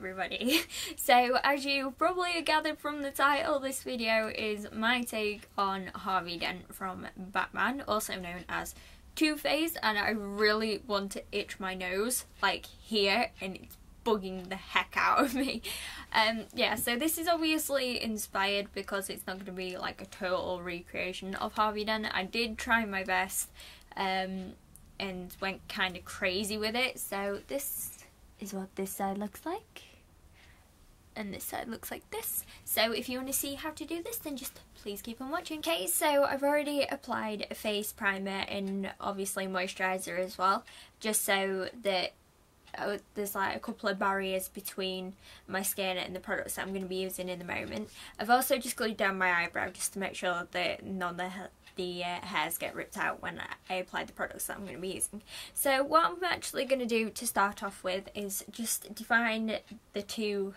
everybody. So as you probably gathered from the title, this video is my take on Harvey Dent from Batman, also known as Two-Face, and I really want to itch my nose like here, and it's bugging the heck out of me. Yeah, so this is obviously inspired because it's not going to be like a total recreation of Harvey Dent. I did try my best and went kind of crazy with it. So this is what this side looks like, and this side looks like this. So if you want to see how to do this, then just please keep on watching. Okay, so I've already applied a face primer and obviously moisturiser as well, just so that there's like a couple of barriers between my skin and the products that I'm going to be using in the moment. I've also just glued down my eyebrow just to make sure that none of the hairs get ripped out when I apply the products that I'm going to be using. So what I'm actually going to do to start off with is just define the two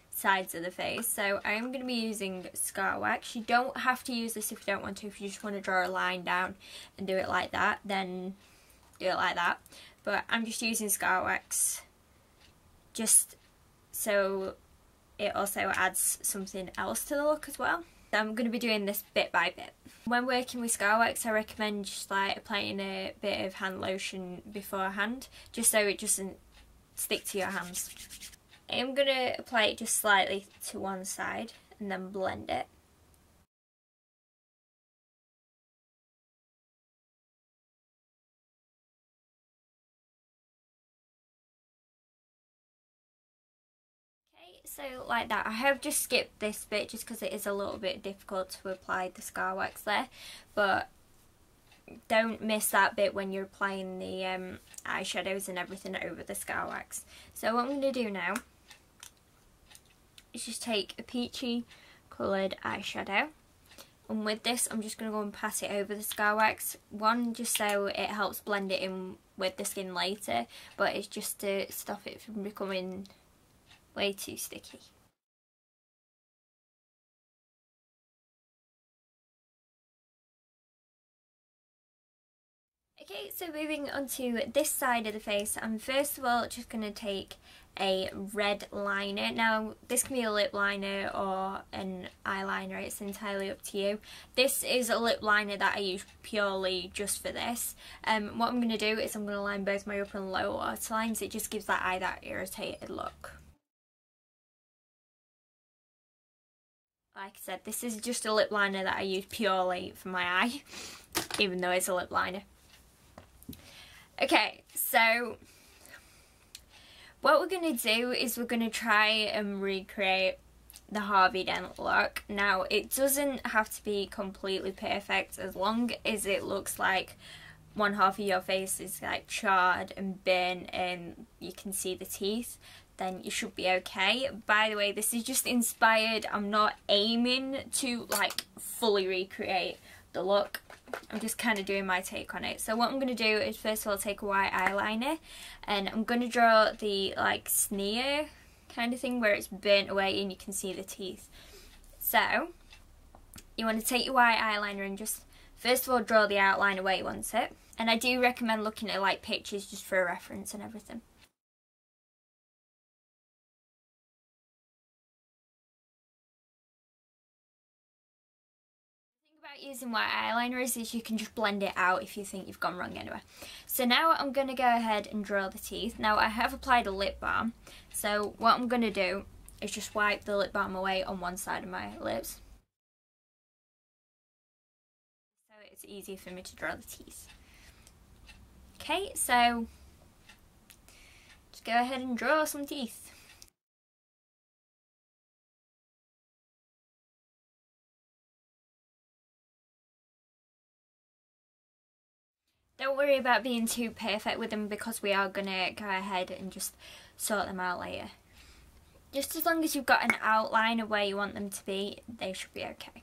sides of the face. So I am going to be using Scar Wax. You don't have to use this if you don't want to. If you just want to draw a line down and do it like that, then do it like that. But I'm just using Scar Wax just so it also adds something else to the look as well. So I'm going to be doing this bit by bit. When working with Scar Wax, I recommend just like applying a bit of hand lotion beforehand, just so it doesn't stick to your hands. I'm going to apply it just slightly to one side and then blend it. So like that. I have just skipped this bit just because it is a little bit difficult to apply the Scar Wax there, but don't miss that bit when you're applying the eyeshadows and everything over the Scar Wax. So what I'm going to do now is just take a peachy coloured eyeshadow, and with this I'm just going to go and pass it over the Scar Wax. One, just so it helps blend it in with the skin later, but it's just to stop it from becoming way too sticky. Okay, so moving on to this side of the face, I'm first of all just going to take a red liner. Now this can be a lip liner or an eyeliner, it's entirely up to you. This is a lip liner that I use purely just for this. What I'm going to do is I'm going to line both my upper and lower waterlines. It just gives that eye that irritated look. Like I said, this is just a lip liner that I use purely for my eye, even though it's a lip liner. Okay, so what we're going to do is we're going to try and recreate the Harvey Dent look. Now, it doesn't have to be completely perfect, as long as it looks like one half of your face is like charred and burnt and you can see the teeth, then you should be okay. By the way, this is just inspired. I'm not aiming to like fully recreate the look. I'm just kind of doing my take on it. So what I'm going to do is first of all take a white eyeliner, and I'm going to draw the like sneer kind of thing where it's burnt away and you can see the teeth. So you want to take your white eyeliner and just first of all draw the outline where you want it. And I do recommend looking at like pictures just for a reference and everything. Using white eyeliner is you can just blend it out if you think you've gone wrong anywhere. So now I'm going to go ahead and draw the teeth. Now I have applied a lip balm, so what I'm going to do is just wipe the lip balm away on one side of my lips, so it's easier for me to draw the teeth. Okay, so just go ahead and draw some teeth. Don't worry about being too perfect with them because we are going to go ahead and just sort them out later. Just as long as you've got an outline of where you want them to be, they should be okay.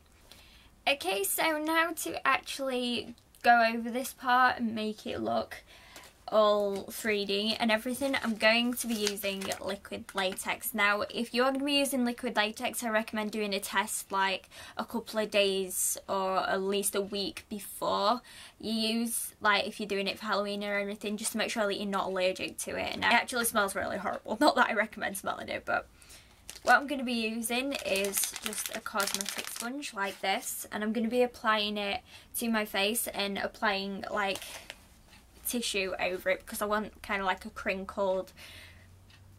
Okay, so now to actually go over this part and make it look all 3D and everything, I'm going to be using liquid latex. Now, if you're going to be using liquid latex, I recommend doing a test like a couple of days or at least a week before you use, like if you're doing it for Halloween or anything, just to make sure that you're not allergic to it. And it actually smells really horrible. Not that I recommend smelling it, but what I'm going to be using is just a cosmetic sponge like this, and I'm going to be applying it to my face and applying like tissue over it because I want kind of like a crinkled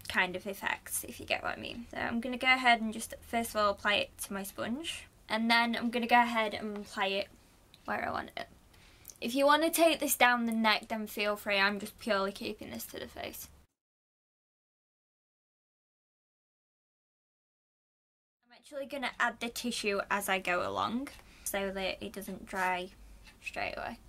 kind of effect, if you get what I mean. So I'm going to go ahead and just first of all apply it to my sponge, and then I'm going to go ahead and apply it where I want it. If you want to take this down the neck, then feel free. I'm just purely keeping this to the face. I'm actually going to add the tissue as I go along so that it doesn't dry straight away.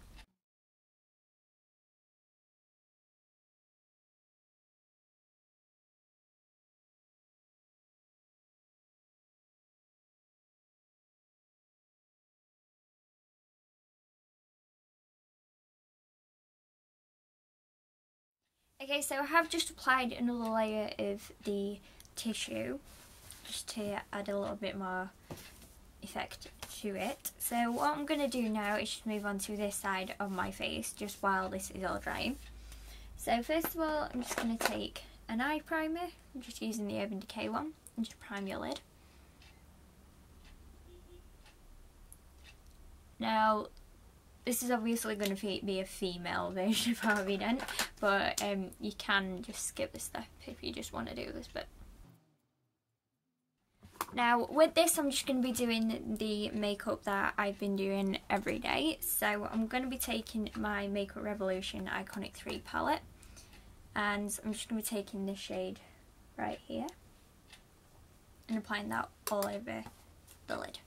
Okay, so I have just applied another layer of the tissue just to add a little bit more effect to it. So what I'm going to do now is just move on to this side of my face just while this is all drying. So first of all, I'm just going to take an eye primer. I'm just using the Urban Decay one and just prime your lid. Now, this is obviously going to be a female version of Harvey Dent, but you can just skip this step if you just want to do this bit. Now, with this, I'm just going to be doing the makeup that I've been doing every day. So I'm going to be taking my Makeup Revolution Iconic 3 palette, and I'm just going to be taking this shade right here and applying that all over the lid.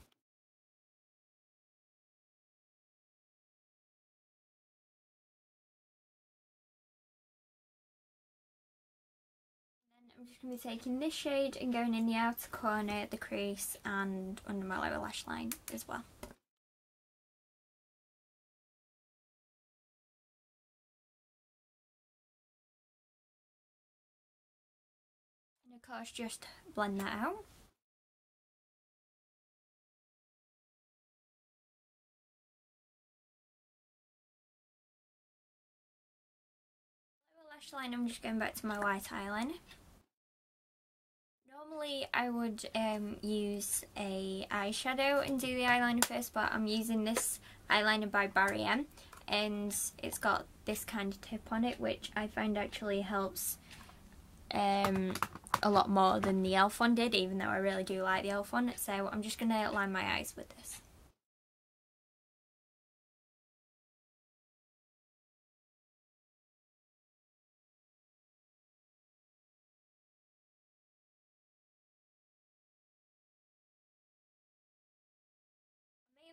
I'm just going to be taking this shade and going in the outer corner, the crease and under my lower lash line as well. And of course just blend that out. Lower lash line, I'm just going back to my white eyeliner. Normally I would use a eyeshadow and do the eyeliner first, but I'm using this eyeliner by Barry M, and it's got this kind of tip on it, which I find actually helps a lot more than the e.l.f. one did, even though I really do like the e.l.f. one. So I'm just going to line my eyes with this.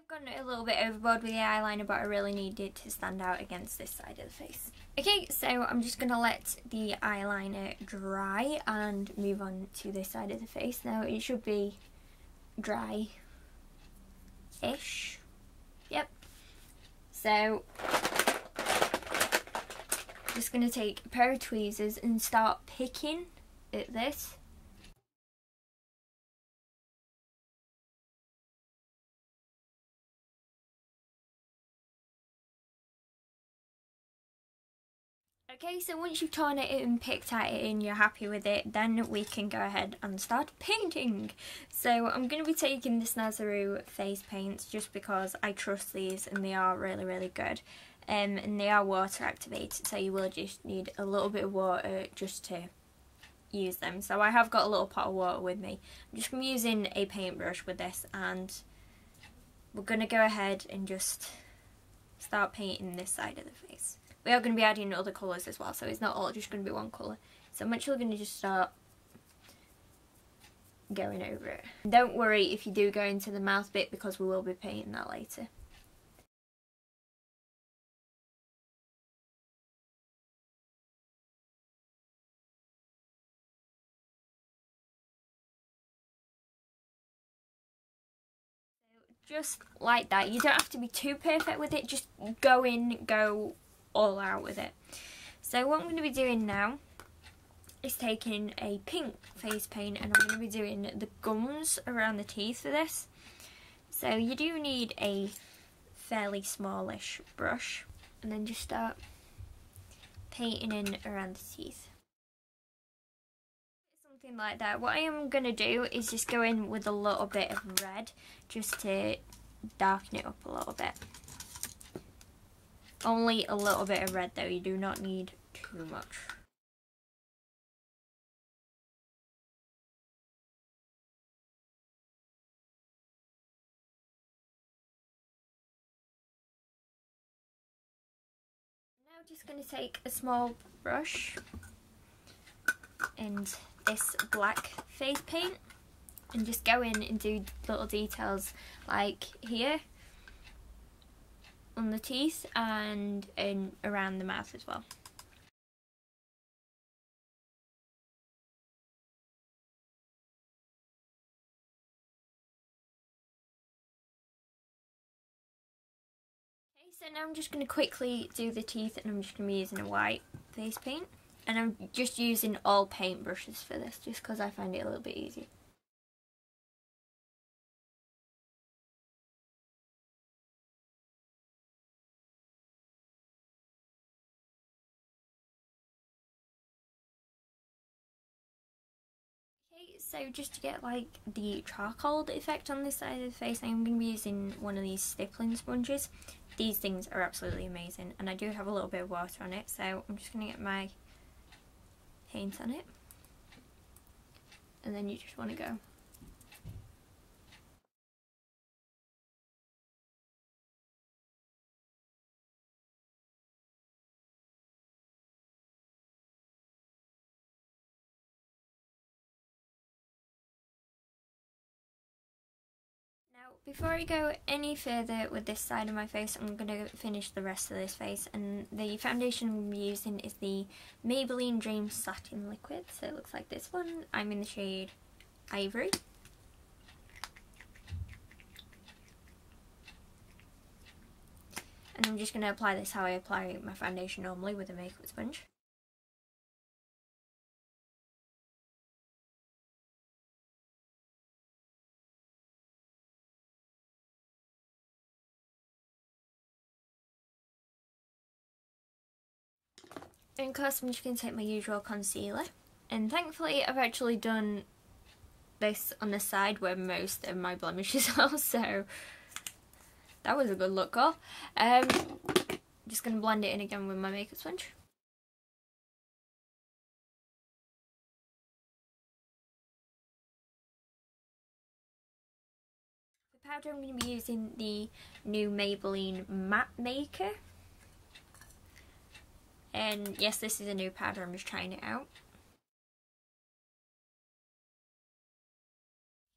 Gone a little bit overboard with the eyeliner, but I really need it to stand out against this side of the face. Okay, so I'm just going to let the eyeliner dry and move on to this side of the face. Now it should be dry-ish. Yep. So I'm just going to take a pair of tweezers and start picking at this. Okay, so once you've torn it and picked at it and you're happy with it, then we can go ahead and start painting. So I'm going to be taking the Snazaroo face paints just because I trust these and they are really, really good. And they are water activated, so you will just need a little bit of water just to use them. So I have got a little pot of water with me. I'm just going to be using a paintbrush with this, and we're going to go ahead and just start painting this side of the face. We are going to be adding other colours as well, so it's not all just going to be one colour. So I'm actually going to just start going over it. Don't worry if you do go into the mouth bit, because we will be painting that later. Just like that. You don't have to be too perfect with it, just go all out with it. So what I'm going to be doing now is taking a pink face paint, and I'm going to be doing the gums around the teeth for this. So you do need a fairly smallish brush, and then just start painting in around the teeth. Something like that. What I am going to do is just go in with a little bit of red, just to darken it up a little bit. Only a little bit of red though, you do not need too much. Now I'm just going to take a small brush and this black face paint and just go in and do little details like here on the teeth and around the mouth as well. Okay, so now I'm just going to quickly do the teeth, and I'm just going to be using a white face paint. And I'm just using all paint brushes for this, just because I find it a little bit easier. Okay, so just to get like the charcoal effect on this side of the face, I'm going to be using one of these stippling sponges. These things are absolutely amazing, and I do have a little bit of water on it, so I'm just going to get my paint on it, and then you just want to go. Now, before I go any further with this side of my face, I'm going to finish the rest of this face, and the foundation I'm going to be using is the Maybelline Dream Satin Liquid, so it looks like this one. I'm in the shade Ivory. And I'm just going to apply this how I apply my foundation normally, with a makeup sponge. And of course I'm just going to take my usual concealer, and thankfully I've actually done this on the side where most of my blemishes are, so that was a good look call. Just going to blend it in again with my makeup sponge. For powder I'm going to be using the new Maybelline Matte Maker. And yes, this is a new powder, I'm just trying it out.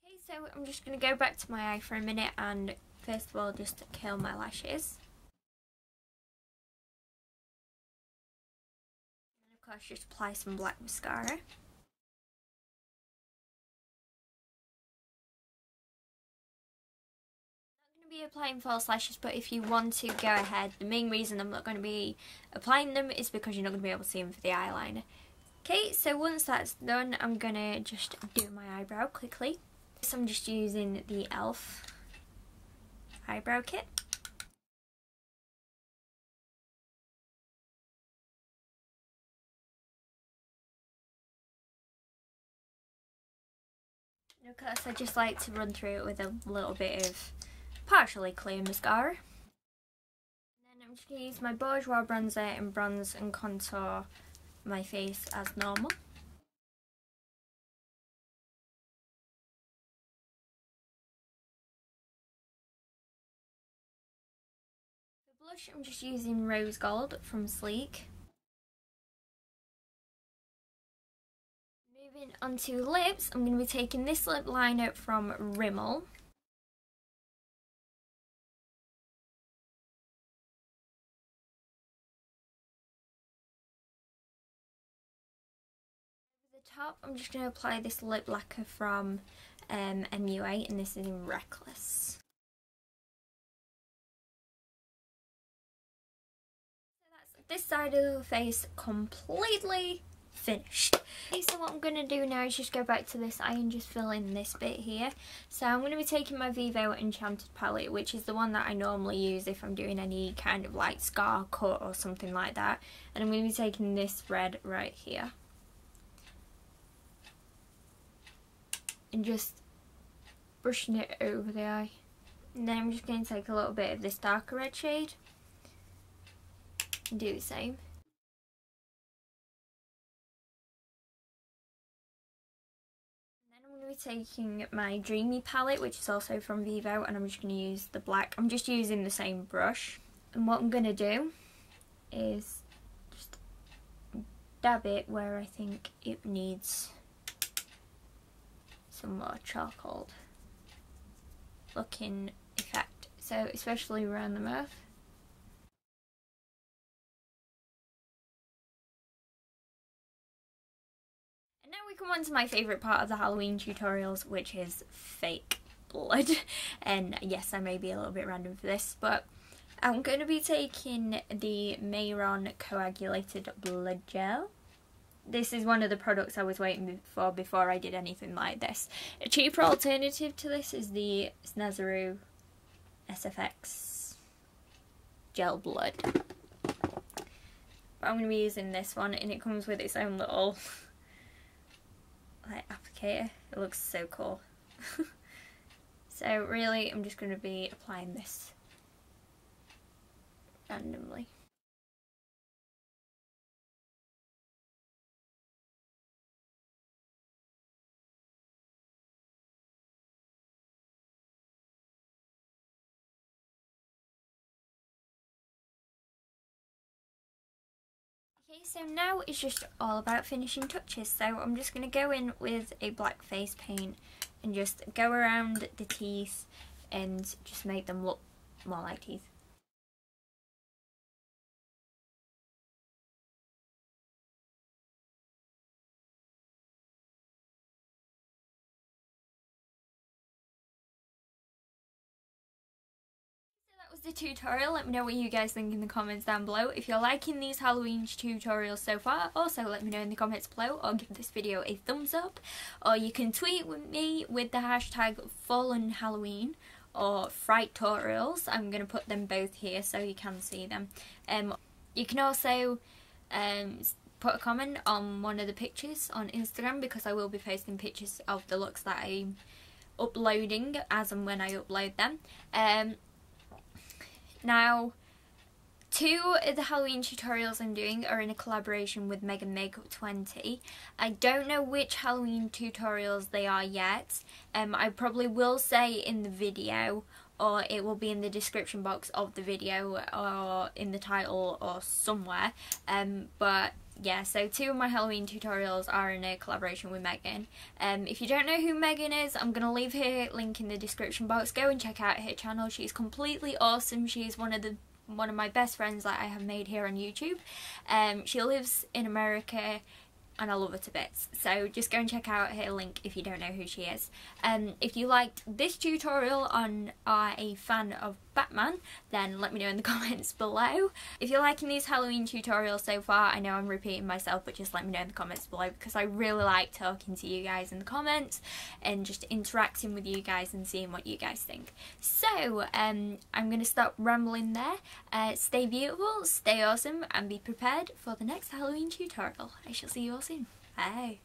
Okay, so I'm just going to go back to my eye for a minute and first of all just curl my lashes. And of course just apply some black mascara. Be applying false lashes, but if you want to, go ahead. The main reason I'm not going to be applying them is because you're not going to be able to see them for the eyeliner. Okay, so once that's done, I'm going to just do my eyebrow quickly. So I'm just using the e.l.f. Eyebrow Kit. And of course I just like to run through it with a little bit of partially clear mascara. And then I'm just going to use my Bourjois bronzer and bronze and contour my face as normal. For blush I'm just using Rose Gold from Sleek. Moving on to lips, I'm going to be taking this lip liner from Rimmel. Top, I'm just going to apply this lip lacquer from MUA, and this is in Reckless. So that's this side of the face completely finished. Okay, so what I'm going to do now is just go back to this eye and just fill in this bit here. So I'm going to be taking my Vivo Enchanted palette, which is the one that I normally use if I'm doing any kind of like scar cut or something like that. And I'm going to be taking this red right here. And just brushing it over the eye. And then I'm just going to take a little bit of this darker red shade and do the same. I'm going to be taking my Dreamy palette, which is also from Vivo, and I'm just going to use the black. I'm just using the same brush. And what I'm going to do is just dab it where I think it needs some more charcoal looking effect. So especially around the mouth. Now we come on to my favourite part of the Halloween tutorials, which is fake blood. And yes, I may be a little bit random for this, but I'm going to be taking the Mayron coagulated blood gel. This is one of the products I was waiting for before I did anything like this. A cheaper alternative to this is the Snazaroo SFX gel blood. But I'm going to be using this one, and it comes with its own little like applicator. It looks so cool. So really I'm just going to be applying this randomly. Okay, so now it's just all about finishing touches. So I'm just going to go in with a black face paint and just go around the teeth and just make them look more like teeth. That was the tutorial. Let me know what you guys think in the comments down below. If you're liking these Halloween tutorials so far, also let me know in the comments below, or give this video a thumbs up, or you can tweet with me with the hashtag Fallen Halloween or Frightorials. I'm going to put them both here so you can see them. You can also put a comment on one of the pictures on Instagram, because I will be posting pictures of the looks that I'm uploading as and when I upload them. Now, 2 of the Halloween tutorials I'm doing are in a collaboration with Megan Makeup 20. I don't know which Halloween tutorials they are yet. I probably will say in the video, or it will be in the description box of the video, or in the title, or somewhere. But yeah, so 2 of my Halloween tutorials are in a collaboration with Megan. If you don't know who Megan is, I'm going to leave her link in the description box. Go and check out her channel. She's completely awesome. She's one of my best friends that I have made here on YouTube. She lives in America, and I love her to bits. So just go and check out her link if you don't know who she is. If you liked this tutorial and are a fan of Batman, then let me know in the comments below. If you're liking these Halloween tutorials so far, I know I'm repeating myself, but just let me know in the comments below, because I really like talking to you guys in the comments and just interacting with you guys and seeing what you guys think. So I'm going to stop rambling there. Stay beautiful, stay awesome, and be prepared for the next Halloween tutorial. I shall see you all soon. Bye.